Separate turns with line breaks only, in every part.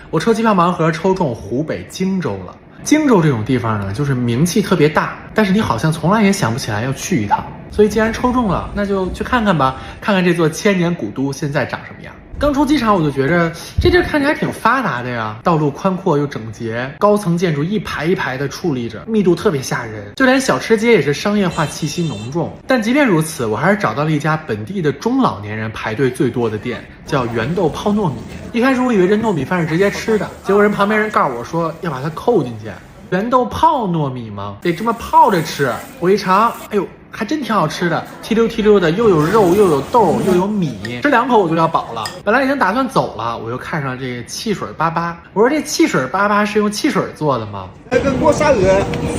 我抽机票盲盒抽中湖北荆州了。荆州这种地方呢，就是名气特别大，但是你好像从来也想不起来要去一趟。所以既然抽中了，那就去看看吧，看看这座千年古都现在长什么样。刚出机场我就觉着这地儿看起来挺发达的呀，道路宽阔又整洁，高层建筑一排一排的矗立着，密度特别吓人，就连小吃街也是商业化气息浓重。但即便如此，我还是找到了一家本地的中老年人排队最多的店，叫圆豆泡糯米。一开始我以为这糯米饭是直接吃的，结果人旁边人告诉我说要把它扣进去。圆豆泡糯米吗？得这么泡着吃。我一尝，哎呦，还真挺好吃的，提溜提溜的，又有肉又有豆又有米，吃2口我就要饱了。本来已经打算走了，我又看上这个汽水粑粑。我说这汽水粑粑是用汽水做的吗？
那个锅砂鹅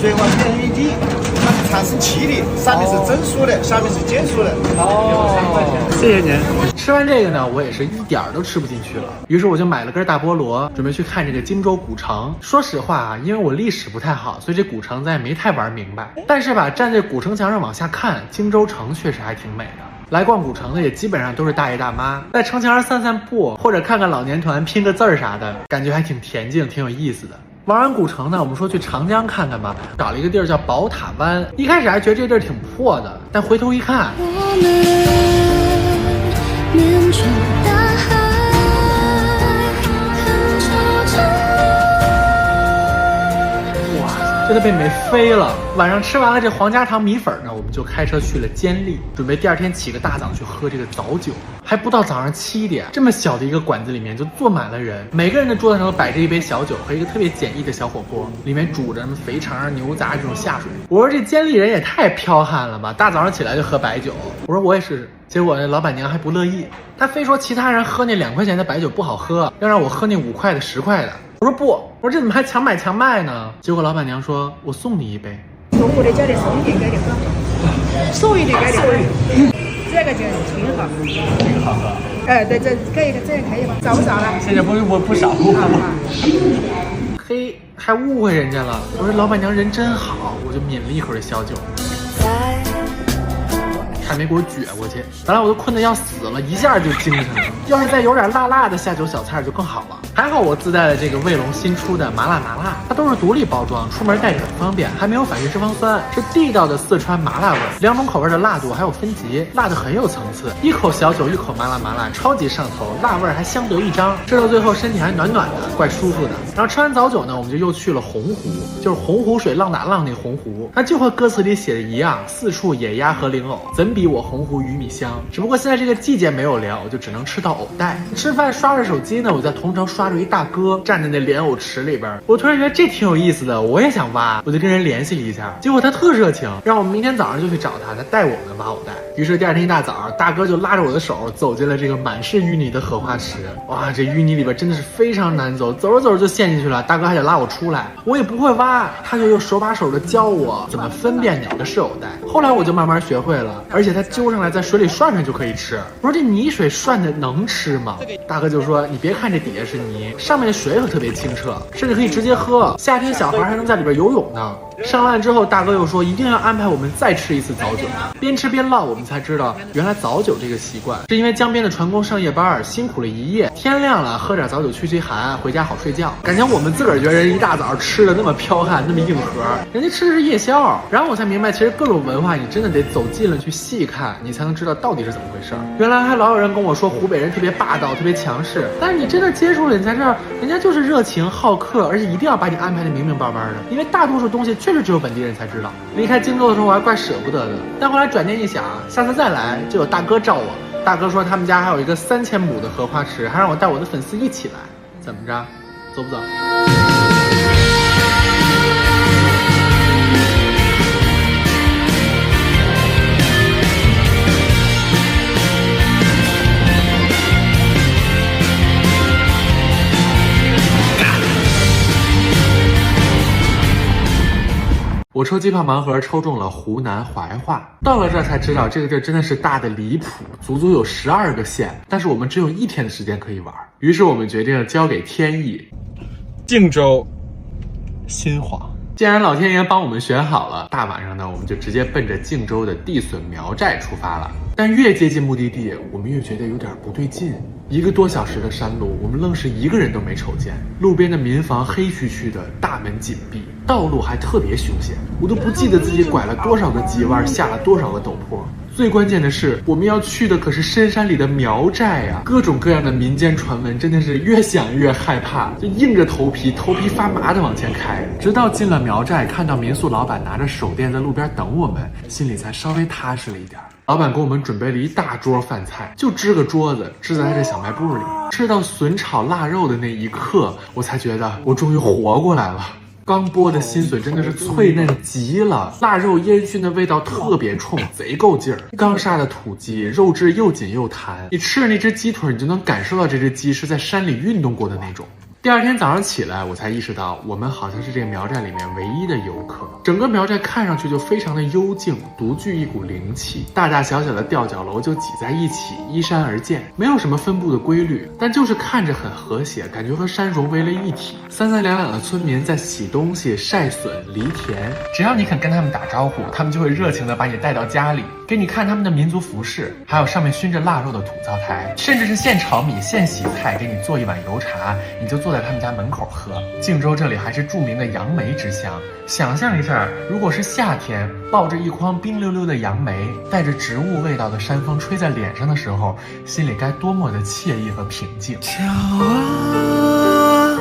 水往变成一滴，它是产生气的，上面是蒸熟的，下面是煎熟的。3块钱，
谢谢您。吃完这个呢，我也是一点都吃不进去了，于是我就买了根大菠萝，准备去看这个荆州古城。说实话啊，因为我历史不太好，所以这古城咱也没太玩明白。但是吧，站在古城墙上往下看，荆州城确实还挺美的。来逛古城的也基本上都是大爷大妈，在城墙上散散步，或者看看老年团拼个字儿啥的，感觉还挺恬静，挺有意思的。玩完古城呢，我们说去长江看看吧，找了一个地儿叫宝塔湾。一开始还觉得这地儿挺破的，但回头一看，真的被美飞了。晚上吃完了这黄家堂米粉呢，我们就开车去了监利，准备第2天起个大早去喝这个早酒。还不到早上7点，这么小的一个馆子里面就坐满了人，每个人的桌子上都摆着一杯小酒和一个特别简易的小火锅，里面煮着什么肥肠、牛杂这种下水。我说这监利人也太彪悍了吧，大早上起来就喝白酒。我说我也试试，结果那老板娘还不乐意，她非说其他人喝那2块钱的白酒不好喝，要让我喝那5块的、10块的。我说不，我说这怎么还强买强卖呢？结果老板娘说我送你一杯。
中国的叫的松一点改的好，松一点改的好，这个就挺好，
挺好喝。
哎，对，这改一个，这开一个，少不少了？
现在不少。嘿，还误会人家了。我说老板娘人真好，我就抿了一口这小酒。还没给我撅过去，本来我都困得要死了，一下就精神了。要是再有点辣辣的下酒小菜就更好了。还好我自带了这个卫龙新出的麻辣，它都是独立包装，出门带着很方便，还没有反式脂肪酸，是地道的四川麻辣味。2种口味的辣度还有分级，辣的很有层次，一口小酒，一口麻辣，超级上头，辣味还相得益彰。吃到最后身体还暖暖的，怪舒服的。然后吃完早酒呢，我们就又去了洪湖，就是洪湖水浪打浪那洪湖，它就和歌词里写的一样，四处野鸭和灵藕，怎比我洪湖鱼米香。只不过现在这个季节没有聊，我就只能吃到藕带。吃饭刷着手机呢，我在同城刷着一大哥站在那莲藕池里边，我突然觉得这挺有意思的，我也想挖，我就跟人联系了一下，结果他特热情，让我们明天早上就去找他带我们挖藕带。于是第2天一大早，大哥就拉着我的手走进了这个满是淤泥的荷花池。哇，这淤泥里边真的是非常难走，走着走着就陷进去了，大哥还得拉我出来，我也不会挖，他就又手把手的教我怎么分辨哪个是藕带。后来我就慢慢学会了，而且他揪上来在水里涮涮就可以吃。我说这泥水涮的能吃吗？大哥就说你别看这底下是泥，上面的水可特别清澈，甚至可以直接喝，夏天小孩还能在里边游泳呢。上岸之后，大哥又说一定要安排我们再吃一次早酒。边吃边唠，我们才知道原来早酒这个习惯是因为江边的船工上夜班辛苦了一夜，天亮了喝点早酒驱寒，回家好睡觉。感觉我们自个儿觉得人一大早吃的那么彪悍，那么硬核，人家吃的是夜宵。然后我才明白，其实各种文化你真的得走近了去细看，你才能知道到底是怎么回事。原来还老有人跟我说湖北人特别霸道，特别强势，但是你真的接触了，你才知道人家就是热情好客，而且一定要把你安排的明明白白的。因为大多数东西确实只有本地人才知道。离开荆州的时候我还怪舍不得的，但后来转念一想，下次再来就有大哥罩我。大哥说他们家还有一个3000亩的荷花池，还让我带我的粉丝一起来。怎么着，走不走？我抽机票盲盒抽中了湖南怀化，到了这儿才知道这个地儿真的是大的离谱，足足有12个县，但是我们只有1天的时间可以玩，于是我们决定交给天意。
靖州、新晃。
既然老天爷帮我们选好了，大晚上呢，我们就直接奔着靖州的地笋苗寨出发了。但越接近目的地，我们越觉得有点不对劲。1个多小时的山路，我们愣是一个人都没瞅见。路边的民房黑黢黢的，大门紧闭，道路还特别凶险，我都不记得自己拐了多少个急弯，下了多少个陡坡。最关键的是，我们要去的可是深山里的苗寨啊！各种各样的民间传闻，真的是越想越害怕，就硬着头皮发麻的往前开。直到进了苗寨，看到民宿老板拿着手电在路边等我们，心里才稍微踏实了一点。老板给我们准备了一大桌饭菜，就支个桌子支在这小卖部里。吃到笋炒腊肉的那一刻，我才觉得我终于活过来了。刚剥的新笋真的是脆嫩极了，腊肉烟熏的味道特别冲，贼够劲儿。刚杀的土鸡，肉质又紧又弹，你吃着那只鸡腿，你就能感受到这只鸡是在山里运动过的那种。第二天早上起来，我才意识到我们好像是这个苗寨里面唯一的游客。整个苗寨看上去就非常的幽静，独具一股灵气。大大小小的吊脚楼就挤在一起，依山而建，没有什么分布的规律，但就是看着很和谐，感觉和山融为了一体。三三两两的村民在洗东西、晒笋、犁田，只要你肯跟他们打招呼，他们就会热情的把你带到家里，给你看他们的民族服饰，还有上面熏着腊肉的土灶台，甚至是现炒米、现洗菜，给你做一碗油茶，你就坐在他们家门口喝。靖州这里还是著名的杨梅之乡，想象一下，如果是夏天，抱着一筐冰溜溜的杨梅，带着植物味道的山风吹在脸上的时候，心里该多么的惬意和平静。
眺望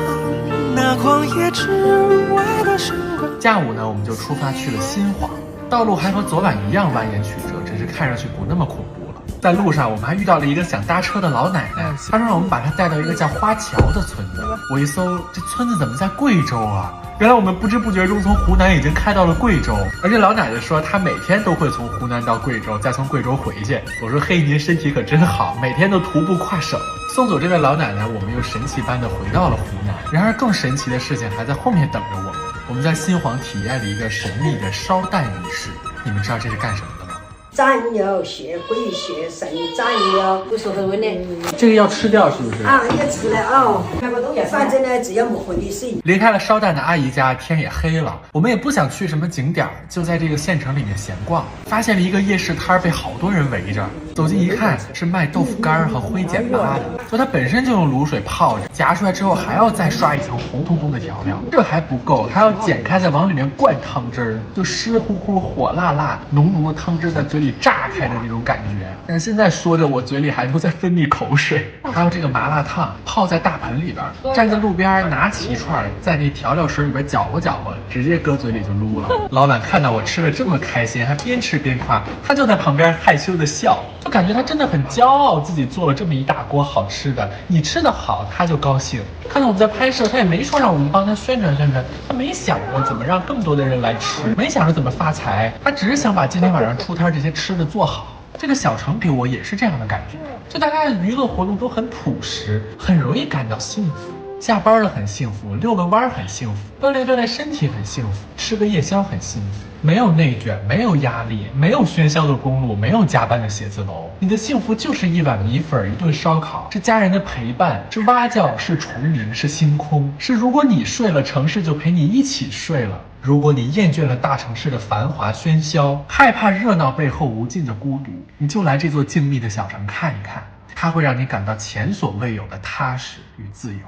那旷野之外的星光。
下午呢，我们就出发去了新晃，道路还和昨晚一样蜿蜒曲折，只是看上去不那么恐怖了。在路上，我们还遇到了一个想搭车的老奶奶，她说让我们把她带到一个叫花桥的村子。我一搜，这村子怎么在贵州啊？原来我们不知不觉中从湖南已经开到了贵州，而这老奶奶说她每天都会从湖南到贵州，再从贵州回去。我说嘿，您身体可真好，每天都徒步跨省。送走这位老奶奶，我们又神奇般的回到了湖南。然而更神奇的事情还在后面等着我们。我们在新晃体验了一个神秘的烧蛋仪式，你们知道这是干什么的吗？
斩牛、血鬼、血神、斩牛，不是很温的。
这个要吃掉是不是？
啊，也吃了哦。反正呢，只要没混的水。
离开了烧蛋的阿姨家，天也黑了，我们也不想去什么景点，就在这个县城里面闲逛，发现了一个夜市摊被好多人围着。走近一看，是卖豆腐干和灰碱拉的，就它本身就用卤水泡着，夹出来之后还要再刷一层红彤彤的调料。这还不够，还要剪开再往里面灌汤汁儿，就湿乎乎、火辣辣、浓浓的汤汁在嘴里炸开的那种感觉。但是现在说着，我嘴里还都在分泌口水。还有这个麻辣烫，泡在大盆里边，站在路边拿起一串，在那调料水里边搅和搅和，直接搁嘴里就撸了。老板看到我吃的这么开心，还边吃边夸，他就在旁边害羞的笑。就感觉他真的很骄傲，自己做了这么一大锅好吃的。你吃的好，他就高兴。看到我们在拍摄，他也没说让我们帮他宣传宣传，他没想着怎么让更多的人来吃，没想着怎么发财，他只是想把今天晚上出摊这些吃的做好。这个小城给我也是这样的感觉，就大家的娱乐活动都很朴实，很容易感到幸福。下班了很幸福，遛个弯很幸福，锻炼身体很幸福，吃个夜宵很幸福。没有内卷，没有压力，没有喧嚣的公路，没有加班的写字楼，你的幸福就是一碗米粉，一顿烧烤，是家人的陪伴，是蛙叫，是虫鸣，是星空，是如果你睡了，城市就陪你一起睡了。如果你厌倦了大城市的繁华喧嚣，害怕热闹背后无尽的孤独，你就来这座静谧的小城看一看，它会让你感到前所未有的踏实与自由。